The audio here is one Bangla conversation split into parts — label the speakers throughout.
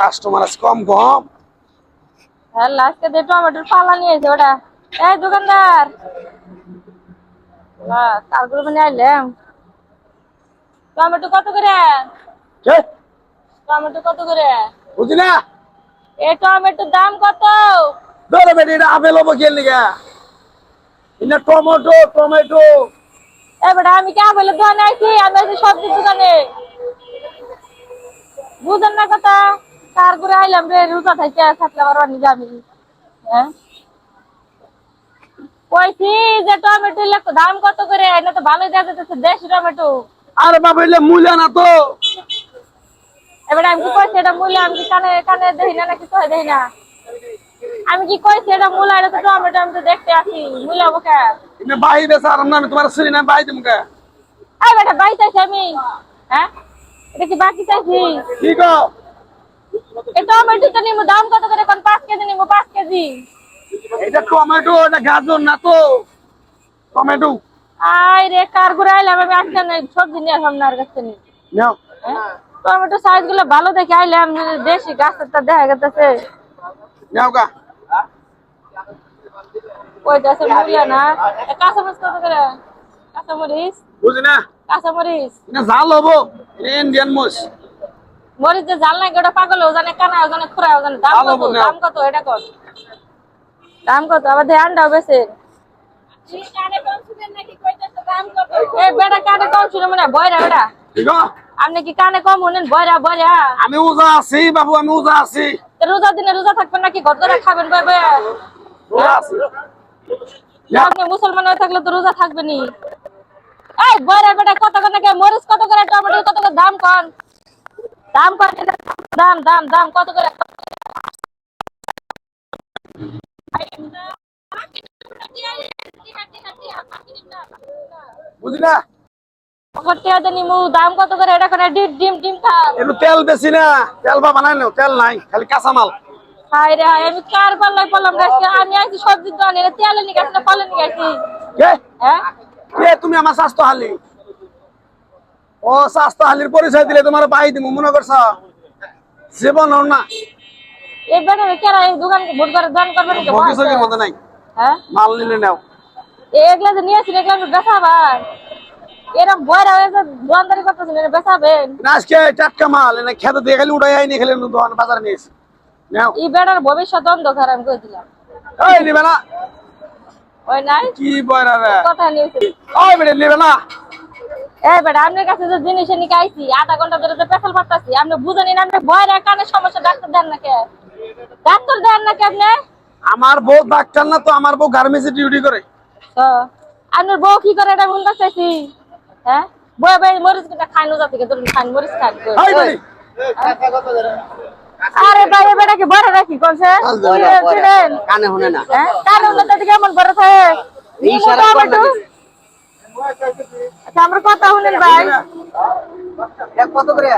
Speaker 1: কাস্টমার আছে কম কম।
Speaker 2: হ্যাঁ লাস্টে দিয়ে টমেটোর পালা নিয়েছে ওটা। এই দোকানদার কালগুলো মানে আইলাম। টমেটো কত করে?
Speaker 1: কে
Speaker 2: টমেটো কত করে?
Speaker 1: বুঝি না
Speaker 2: এই টমেটোর দাম কত?
Speaker 1: ধরো বেটি এটা আপেল হবো কে লিগা এটা টমেটো টমেটো।
Speaker 2: এবার আমি কি আপেলের দোকানে আইছি? আমি আছি সবজির দোকানে। বুঝেন না কথা? কার করে আইলাম রে, রোজা থাকতে থাকলে আবার অনেক যাবি। হ্যাঁ কইছি যে টমেটো দাম কত করে? এটা তো ভালোই দেখা যাচ্ছে দেশি টমেটো।
Speaker 1: আরে বাবা এলে মূল্য না তো।
Speaker 2: এবার আমি কি কইছি এটা মূল্য? আমি কি কানে কানে দেখি না নাকি কই দেখি না? আমি কি কইছি এটা মূল্য? এটা তো টমেটো, আমি তো দেখতে আসি মূল্য বকে।
Speaker 1: তুমি বাই বেচা আর না আমি তোমার শুনি না বাই দিম কে।
Speaker 2: এই বেটা বাই চাইছি আমি। হ্যাঁ এটা কি বাকি চাইছি?
Speaker 1: কি গো
Speaker 2: এই টমেটো তো নিমু, দাম কত করে? কোন 5 কেজি নিমু, 5 কেজি।
Speaker 1: এটা টমেটো এটা গাজর না তো টমেটো।
Speaker 2: আই রে কার করে আইলাম আমি আজকে না সবজি নিয়ে সামনের কাছে নি।
Speaker 1: নাও
Speaker 2: টমেটো সাইজ গুলো ভালো দেখে আইলাম, দেশি গাছটা দেখা গেছে।
Speaker 1: নাও গা
Speaker 2: ওই দেশের মূল্য না। কাঁচামরিচ কত করে? কাঁচামরিচ
Speaker 1: বুঝি না
Speaker 2: কাঁচামরিচ
Speaker 1: এটা জাল হবো ইন্ডিয়ান মোষ।
Speaker 2: মরিচ যে জাল নাই ওটা পাগল ওজানে, কানা ওজানে, খুরা ওজানে। দাম
Speaker 1: ভালো
Speaker 2: কত?
Speaker 1: মনে হয়।
Speaker 2: দাম কত? এটা কত? দাম কত? আবার ধ্যানটাও বেশি। এই বেটা কানে কম শুনে মনে হয় বয়রা বেটা।
Speaker 1: ঠিক
Speaker 2: আপনি কি কানে কম শুনেন? বয়রা বয়রা।
Speaker 1: আমি উজা আছি বাবু আমি উজা আছি।
Speaker 2: তো রোজা দিনে রোজা থাকবেন নাকি? ঘর ধরে খাবেন বয় বয়?
Speaker 1: উজা আছি
Speaker 2: আপনি মুসলমান হয়ে থাকলে তো রোজা থাকবেনি। এই বয়রা বেটা কত করে নাকি? মরিচ কত করে? টমেটো কত করে? দাম কন, দাম কন। দাম দাম দাম কত করে?
Speaker 1: বুঝি না
Speaker 2: দাম কত করে? এটা করে ডিম ডিম ডিম খান।
Speaker 1: একটু তেল বেশি না তেল বা বানাই নাও তেল নাই খালি কাঁচামাল।
Speaker 2: হাই রে হাই, আমি কার পাল্লাই পড়লাম রে? আমি আইছি সবজির দোকানে, তেল নিয়ে গেছি না ফলে নিয়ে গেছি?
Speaker 1: কে
Speaker 2: হ্যাঁ
Speaker 1: কে তুমি আমার স্বাস্থ্য হালি? ও স্বাস্থ্য হালির পরিচয় দিলে তোমার পাই দিব মনে করছ জীবন হর না।
Speaker 2: এই বেটারে কেরা এই দোকানকে ভোট করে দান করবেন নাকি?
Speaker 1: বকিসকির মতো নাই
Speaker 2: হ্যাঁ
Speaker 1: মাল নিলে নাও।
Speaker 2: এগুলা যে নিয়েছি এগুলা বেচাবার এরকম বয়রা হয়ে দোকানদারি করতেছেন, এটা বেচাবেন?
Speaker 1: না, আজকে টাটকা মাল এনে খেতে দিয়ে খালি উড়াই আইনি খালি দোকান বাজারে নিয়েছি নাও।
Speaker 2: এই বেটার ভবিষ্যৎ অন্ধকার আমি কই দিলাম।
Speaker 1: ওই নিবে না
Speaker 2: ওই নাই
Speaker 1: কি বয়রা রে
Speaker 2: কথা নিয়েছে।
Speaker 1: ওই বেটা নিবে না।
Speaker 2: এই বেটা আপনার কাছে যে জিনিস নিয়ে আইছি, আধা ঘন্টা ধরে যে পেছাল পাঠাচ্ছি, আপনি বুঝেনি না? আপনি বয়রা কানে সমস্যা, ডাক্তার দেন না কে? ডাক্তার দেন না কে আপনি?
Speaker 1: আমার বউ ডাক্তার না তো আমার বউ গার্মেন্টসে ডিউটি করে।
Speaker 2: তো আপনার বউ কি করে এটা বলতে চাইছি? হ্যাঁ বই ভাই মরিচ কিনা খান, ওজা থেকে ধরুন খান, মরিচ খান।
Speaker 1: হাই বেটি
Speaker 2: আরে ভাই বেটা কি বড় রাখি কোনছে
Speaker 3: কানে শুনে না।
Speaker 2: হ্যাঁ কানে হলে তো কেমন বড় থাকে?
Speaker 3: ইশারা করে না।
Speaker 2: আচ্ছা আমার কথা শুনেন ভাই।
Speaker 3: এক কত করে?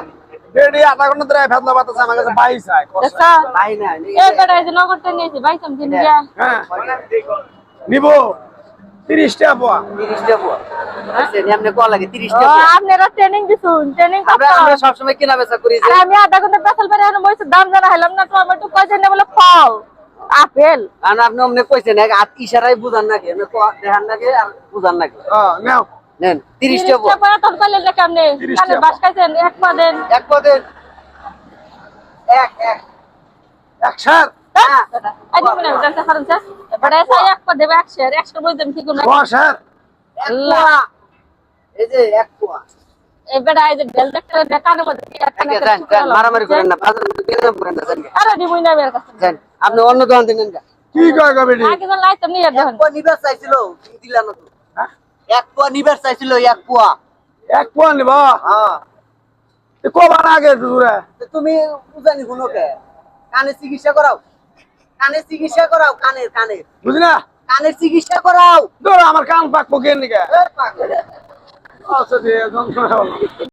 Speaker 1: বেটি আধা ঘন্টা ধরে ফেদলা বাতাসে আমার কাছে 22 আয়
Speaker 2: দেখছো?
Speaker 3: ভাই না
Speaker 2: এই বেটা এই যে নগরটা নিয়েছি ভাই, তুমি কিনে যা।
Speaker 1: হ্যাঁ নিব 30 টাকা পোয়া।
Speaker 3: 30 টাকা। আচ্ছা এমনি কল লাগে 30
Speaker 2: ও
Speaker 3: টাকা।
Speaker 2: আপনারা ট্রেনিং দিছুন, ট্রেনিং
Speaker 3: আমরা
Speaker 2: করতে
Speaker 3: আমরা সব সময় কেনা বেচা করি যে।
Speaker 2: আর আমি আধা ঘন্টা পেছাল পেরে এখন মরিচের দাম জানা হলাম না। টমেটো কয়জন না বলে ফল আপেল।
Speaker 3: কারণ আপনি অমনে কইছেন এক হাত ইশারায় বুঝান নাকি আপনি দেখান নাকি আর বুঝান নাকি।
Speaker 1: নাও
Speaker 3: নেন 30 টাকা।
Speaker 2: পরে তখন কইলেন না কেমনে?
Speaker 1: 30
Speaker 2: কানে
Speaker 1: টাকা।
Speaker 2: বাস খাইছেন এক পা দেন।
Speaker 3: এক পদে এক এক
Speaker 1: এক সার
Speaker 2: আজ মনে হয় জানতে পারেন স্যার বড় এসে এক পা দেবে 100 বলতেন ঠিক না?
Speaker 1: পোয়া সার
Speaker 2: আল্লাহ
Speaker 3: এই যে এক পোয়া।
Speaker 2: এই বেটা এই যে বেল দেখতে কানে মধ্যে
Speaker 3: যান যান মারামারি করেন না, বাজারে কেনা করেন না জান।
Speaker 2: আরে দিবই না বের কাছে।
Speaker 3: যান আপনি অন্য দোকান থেকে নেন।
Speaker 1: কি কয় গো বেটি?
Speaker 2: আগে যখন লাইতাম নিয়ে
Speaker 3: এক
Speaker 2: দেখেন।
Speaker 3: পোয়া নিবার চাইছিল দিলাম না তো।
Speaker 1: হ্যাঁ?
Speaker 3: এক পোয়া নিবার চাইছিল এক পোয়া।
Speaker 1: এক পোয়া নিব
Speaker 3: হ্যাঁ
Speaker 1: কবার আগে দূরে
Speaker 3: তো তুমি বুঝানি শুনো কে? কানে চিকিৎসা করাও, কানে চিকিৎসা করাও, কানের কানের
Speaker 1: বুঝি না
Speaker 3: কানের চিকিৎসা করাও।
Speaker 1: ধরো আমার কান পাকবো কেন নিকে
Speaker 3: এ পাগল।
Speaker 1: আচ্ছা দিয়ে যন্ত্রণা হলো